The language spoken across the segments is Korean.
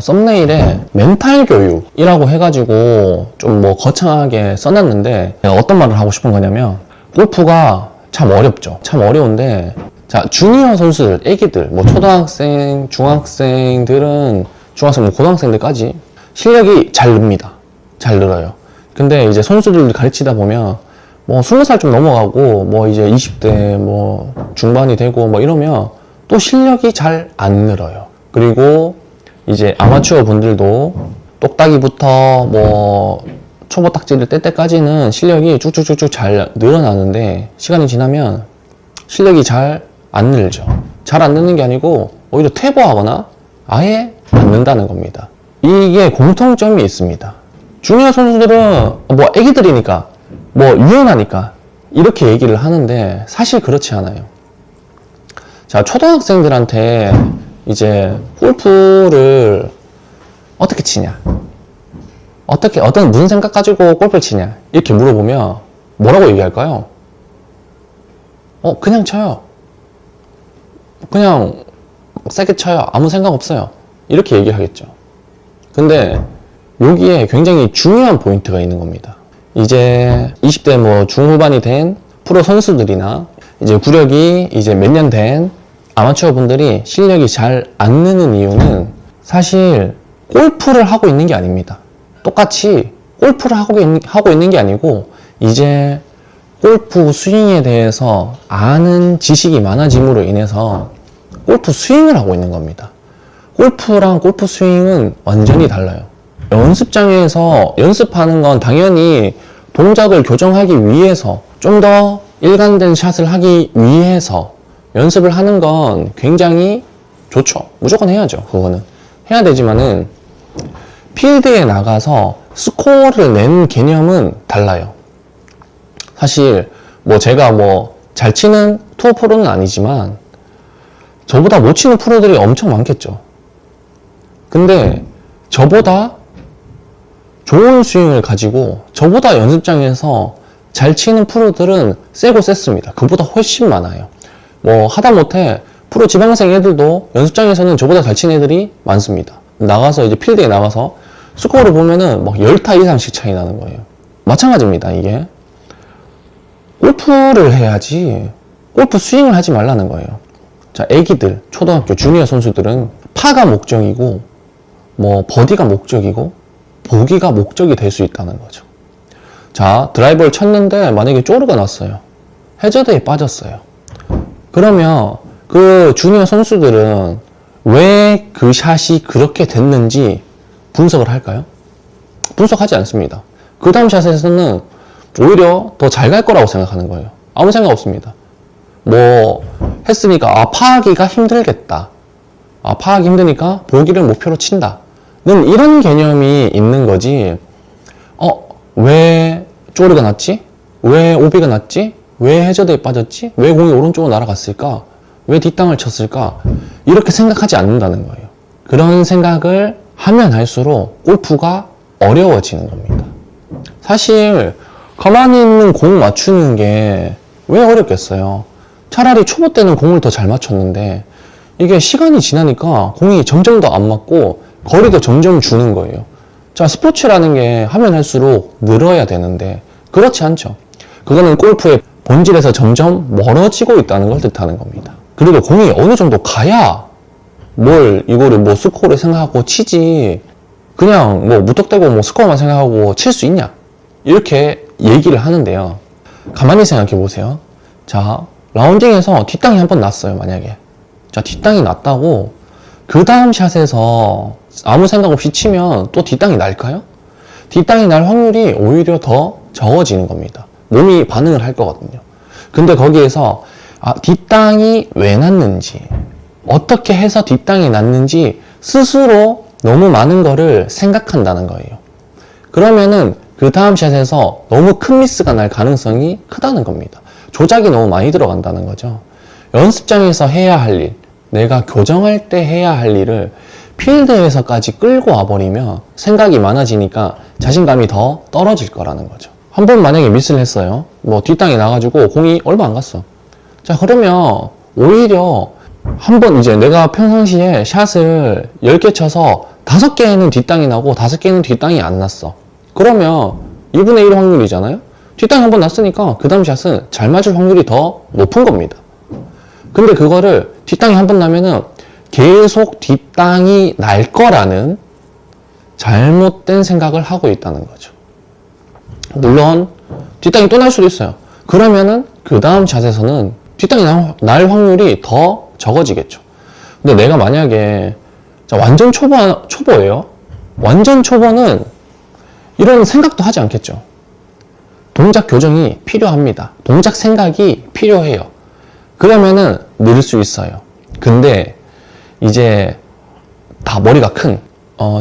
썸네일에 멘탈 교육이라고 해가지고 좀 뭐 거창하게 써놨는데, 내가 어떤 말을 하고 싶은 거냐면, 골프가 참 어렵죠. 참 어려운데, 자, 주니어 선수들, 애기들, 뭐 초등학생, 중학생들은, 중학생, 뭐 고등학생들까지 실력이 잘 늡니다. 잘 늘어요. 근데 이제 선수들 가르치다 보면 뭐 20살 좀 넘어가고 뭐 이제 20대 뭐 중반이 되고 뭐 이러면 또 실력이 잘 안 늘어요. 그리고 이제 아마추어 분들도 똑딱이부터 뭐 초보 딱지를 뗄 때까지는 실력이 쭉쭉쭉쭉 잘 늘어나는데, 시간이 지나면 실력이 잘 안 늘죠. 잘 안 느는 게 아니고 오히려 퇴보하거나 아예 안 는다는 겁니다. 이게 공통점이 있습니다. 주니어 선수들은 뭐 애기들이니까 뭐 유연하니까 이렇게 얘기를 하는데, 사실 그렇지 않아요. 자, 초등학생들한테 이제 골프를 어떻게 치냐, 무슨 생각 가지고 골프를 치냐 이렇게 물어보면 뭐라고 얘기할까요? 그냥 쳐요. 그냥 세게 쳐요. 아무 생각 없어요. 이렇게 얘기하겠죠. 근데 여기에 굉장히 중요한 포인트가 있는 겁니다. 이제 20대 뭐 중후반이 된 프로 선수들이나 이제 구력이 이제 몇 년 된 아마추어 분들이 실력이 잘 안 느는 이유는 사실 골프를 하고 있는 게 아닙니다. 똑같이 골프를 하고 있는 게 아니고, 이제 골프 스윙에 대해서 아는 지식이 많아짐으로 인해서 골프 스윙을 하고 있는 겁니다. 골프랑 골프 스윙은 완전히 달라요. 연습장에서 연습하는 건 당연히 동작을 교정하기 위해서, 좀 더 일관된 샷을 하기 위해서 연습을 하는 건 굉장히 좋죠. 무조건 해야죠. 그거는 해야 되지만은 필드에 나가서 스코어를 낸 개념은 달라요. 사실 뭐 제가 뭐 잘 치는 투어 프로는 아니지만 저보다 못 치는 프로들이 엄청 많겠죠. 근데 저보다 좋은 스윙을 가지고 저보다 연습장에서 잘 치는 프로들은 세고 셌습니다. 그보다 훨씬 많아요. 뭐 하다못해 프로 지방생 애들도 연습장에서는 저보다 잘 치는 애들이 많습니다. 나가서 이제 필드에 나가서 스코어를 보면은 막 10타 이상씩 차이 나는 거예요. 마찬가지입니다. 이게 골프를 해야지 골프 스윙을 하지 말라는 거예요. 자, 애기들, 초등학교, 주니어 선수들은 파가 목적이고 뭐 버디가 목적이고 보기가 목적이 될 수 있다는 거죠. 자, 드라이버를 쳤는데 만약에 쪼르가 났어요. 해저드에 빠졌어요. 그러면 그 주니어 선수들은 왜 그 샷이 그렇게 됐는지 분석을 할까요? 분석하지 않습니다. 그 다음 샷에서는 오히려 더 잘 갈 거라고 생각하는 거예요. 아무 생각 없습니다. 뭐 했으니까 파하기가 힘들겠다. 파하기 힘드니까 보기를 목표로 친다. 는 이런 개념이 있는 거지. 왜 쪼르가 났지? 왜 오비가 났지? 왜 해저드에 빠졌지? 왜 공이 오른쪽으로 날아갔을까? 왜 뒷땅을 쳤을까? 이렇게 생각하지 않는다는 거예요. 그런 생각을 하면 할수록 골프가 어려워지는 겁니다. 사실 가만히 있는 공 맞추는 게 왜 어렵겠어요? 차라리 초보 때는 공을 더 잘 맞췄는데 이게 시간이 지나니까 공이 점점 더 안 맞고 거리도 점점 주는 거예요. 자, 스포츠라는 게 하면 할수록 늘어야 되는데 그렇지 않죠. 그거는 골프의 본질에서 점점 멀어지고 있다는 걸 뜻하는 겁니다. 그리고 공이 어느 정도 가야 이거를 뭐 스코어를 생각하고 치지, 그냥 뭐 무턱대고 뭐 스코어만 생각하고 칠 수 있냐, 이렇게 얘기를 하는데요. 가만히 생각해 보세요. 자, 라운딩에서 뒷땅이 한 번 났어요. 만약에 자, 뒷땅이 났다고 그 다음 샷에서 아무 생각 없이 치면 또 뒷땅이 날까요? 뒷땅이 날 확률이 오히려 더 적어지는 겁니다. 몸이 반응을 할 거거든요. 근데 거기에서 뒷땅이 왜 났는지, 어떻게 해서 뒷땅이 났는지 스스로 너무 많은 거를 생각한다는 거예요. 그러면은 그 다음 샷에서 너무 큰 미스가 날 가능성이 크다는 겁니다. 조작이 너무 많이 들어간다는 거죠. 연습장에서 해야 할 일, 내가 교정할 때 해야 할 일을 필드에서까지 끌고 와버리면 생각이 많아지니까 자신감이 더 떨어질 거라는 거죠. 한 번 만약에 미스를 했어요. 뭐 뒷땅이 나가지고 공이 얼마 안 갔어. 자, 그러면 오히려 한 번 이제 내가 평상시에 샷을 10개 쳐서 5개는 뒷땅이 나고 5개는 뒷땅이 안 났어. 그러면 2분의 1 확률이잖아요? 뒷땅이 한 번 났으니까 그 다음 샷은 잘 맞을 확률이 더 높은 겁니다. 근데 그거를 뒷땅이 한 번 나면은 계속 뒷땅이 날 거라는 잘못된 생각을 하고 있다는 거죠. 물론 뒷땅이 또 날 수도 있어요. 그러면은 그 다음 샷에서는 뒷땅이 날 확률이 더 적어지겠죠. 근데 내가 만약에 완전 초보예요. 완전 초보는 이런 생각도 하지 않겠죠. 동작 교정이 필요합니다. 동작 생각이 필요해요. 그러면은 늘 수 있어요. 근데 이제 다 머리가 큰,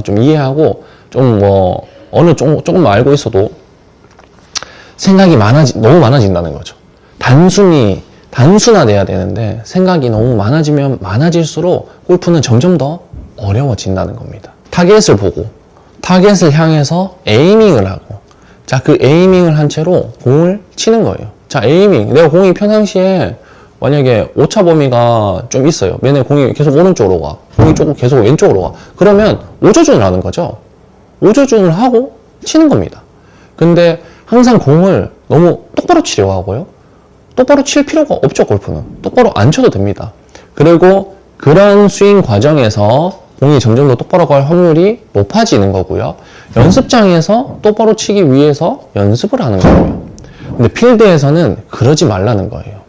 좀 이해하고 좀 조금 알고 있어도 생각이 너무 많아진다는 거죠. 단순화돼야 되는데 생각이 너무 많아지면 많아질수록 골프는 점점 더 어려워진다는 겁니다. 타겟을 보고 타겟을 향해서 에이밍을 하고, 자, 그 에이밍을 한 채로 공을 치는 거예요. 자, 에이밍. 내가 공이 평상시에 만약에 오차 범위가 좀 있어요. 맨날 공이 계속 오른쪽으로 가. 공이 조금 계속 왼쪽으로 가. 그러면 오조준을 하는 거죠. 오조준을 하고 치는 겁니다. 근데 항상 공을 너무 똑바로 치려고 하고요. 똑바로 칠 필요가 없죠, 골프는. 똑바로 안 쳐도 됩니다. 그리고 그런 스윙 과정에서 공이 점점 더 똑바로 갈 확률이 높아지는 거고요. 연습장에서 똑바로 치기 위해서 연습을 하는 거고요. 근데 필드에서는 그러지 말라는 거예요.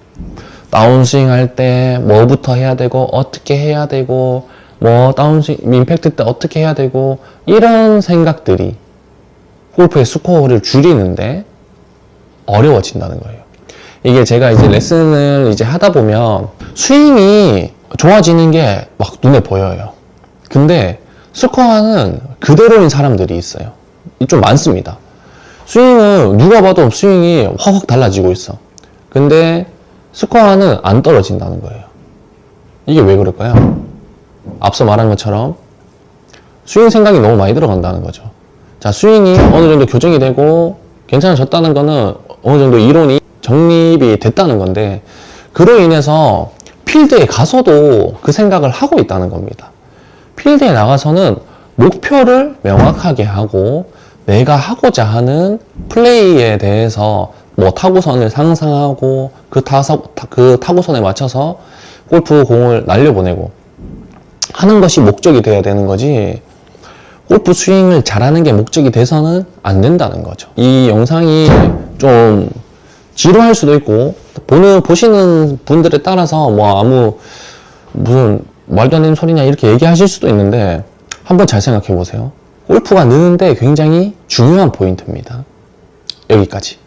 다운스윙 할 때 뭐부터 해야 되고 어떻게 해야 되고 다운스윙 임팩트 때 어떻게 해야 되고 이런 생각들이 골프의 스코어를 줄이는데 어려워진다는 거예요. 이게 제가 이제 레슨을 이제 하다 보면 스윙이 좋아지는 게 막 눈에 보여요. 근데 스코어는 그대로인 사람들이 있어요. 좀 많습니다. 스윙은 누가 봐도 스윙이 확 달라지고 있어. 근데 스코어는 안 떨어진다는 거예요. 이게 왜 그럴까요? 앞서 말한 것처럼 스윙 생각이 너무 많이 들어간다는 거죠. 자, 스윙이 어느 정도 교정이 되고 괜찮아졌다는 거는 어느 정도 이론이 정립이 됐다는 건데, 그로 인해서 필드에 가서도 그 생각을 하고 있다는 겁니다. 필드에 나가서는 목표를 명확하게 하고 내가 하고자 하는 플레이에 대해서 타구선을 상상하고 그 타구선에 맞춰서 골프 공을 날려보내고 하는 것이 목적이 되어야 되는 거지, 골프 스윙을 잘하는 게 목적이 돼서는 안 된다는 거죠. 이 영상이 좀 지루할 수도 있고 보시는 분들에 따라서 무슨 말도 안 되는 소리냐 이렇게 얘기하실 수도 있는데, 한번 잘 생각해 보세요. 골프가 느는데 굉장히 중요한 포인트입니다. 여기까지.